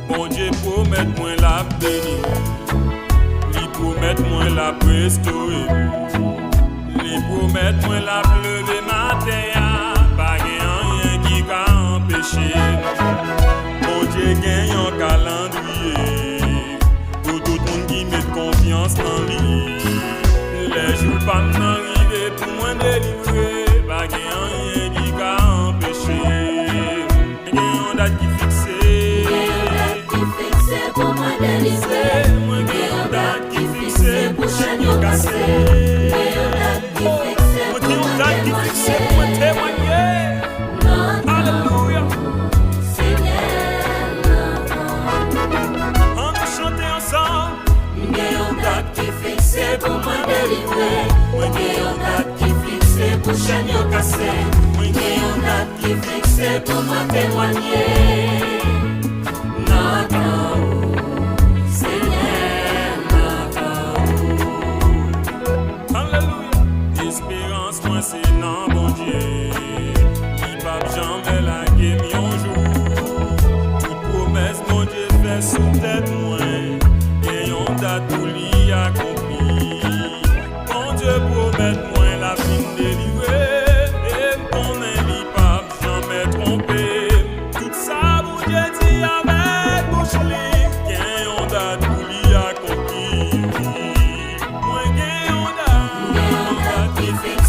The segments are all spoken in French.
Bon Dieu promet moi la béni, lui promet moi la restaurer, lui promet moi la lever matin, pas rien qui va empêcher. Bon Dieu gagne un calendrier pour tout le monde qui met confiance en lui. Les jours pas m'arriver pour moi délivrer, pas rien qui va empêcher. Gagne une date qui fixée. Pour moi délivrer, Moi j'ai une date qui fixée pour changer cassé. Moi j'ai une date qui fixée pour témoigner. Alléluia. On va chanter ensemble. J'ai une date qui fixée pour moi délivrer. Moi j'ai une date qui fixée pour changer cassé. Moi j'ai une date qui fixée pour moi témoigner. Espérance moi c'est non bon Dieu, qui va jamais la game un jour. Toute promesse mon Dieu fait sous tête moi, et on date tout l'y accompli. Mon Dieu promet moi la fin délivrée, et mon ennemi pas jamais trompé. Tout ça mon Dieu dit avec bouche libre, et on date tout l'y accompli. Moi et on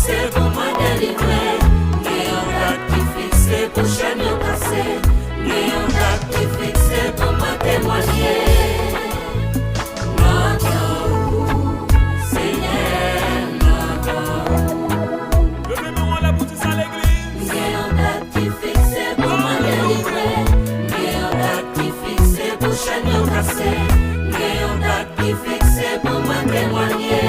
C'est pour moi délivrer, j'ai une date qui fixée pour changer cassé, j'ai une date qui fixée pour moi témoigner. Seigneur, levez-moi la boutique à l'église. j'ai une date qui fixée pour moi délivrer, j'ai une date qui fixée pour changer cassé, j'ai une date qui fixée pour moi témoigner.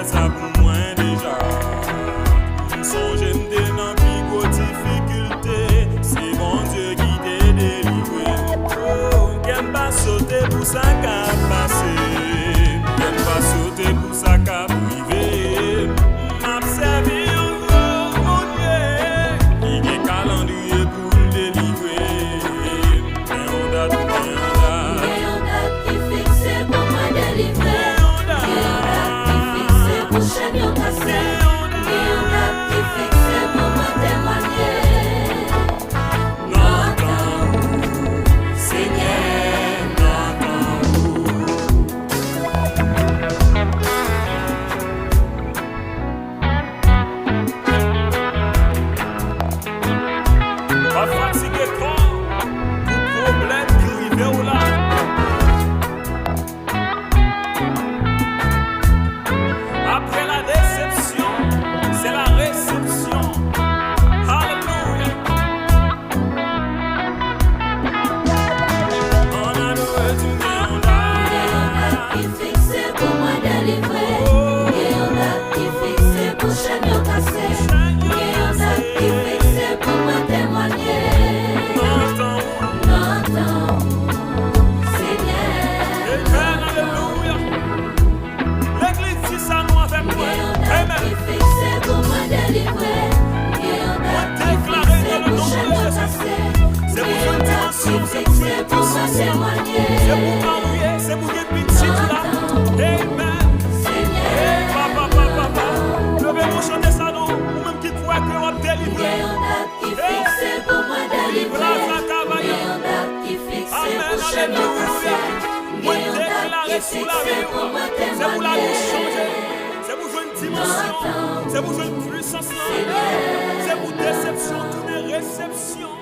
Ça pour moi déjà. Songe m'te dans pico difficulté, c'est mon Dieu qui t'a délivré. Oh, qu'aime pas sauter pour ça qu'a passé, qu'aime pas sauter pour ça qu'a privé. M'a servi un gros mon Dieu, qui est calendrier pour me délivrer. Mais on date, J'ai une date qui fixée pour moi délivrer. Changer cassé, j'ai une date qui fixée pour moi témoigner. N'entends-vous, Seigneur, n'entends-vous. Pas fatigué trop, pour problème qui arrive au là. Après la déception, c'est la réception. Alléluia. On a loué du monde. J'ai une date qui fixée pour moi délivrer. J'ai une date qui fixée pour changer cassé. J'ai une date qui fixée pour moi témoigner. Seigneur. Alléluia. L'église dit ça nous avec moi. Amen. Fixé pour moi délivrer. Déclaré dans le nom de Jésus. C'est pour une dimension, c'est pour une puissance. C'est pour marier, c'est pour une petite là. Amen. Hey, papa. Levez-vous, chantez ça nous. Ou même qui croit que l'on délivrer. Fixé pour moi délivrer. Amen, alléluia. Moi déclaré sous la vie. C'est pour la vie changer. C'est pour une dimension. C'est pour une puissance. C'est pour déception, toutes les réceptions.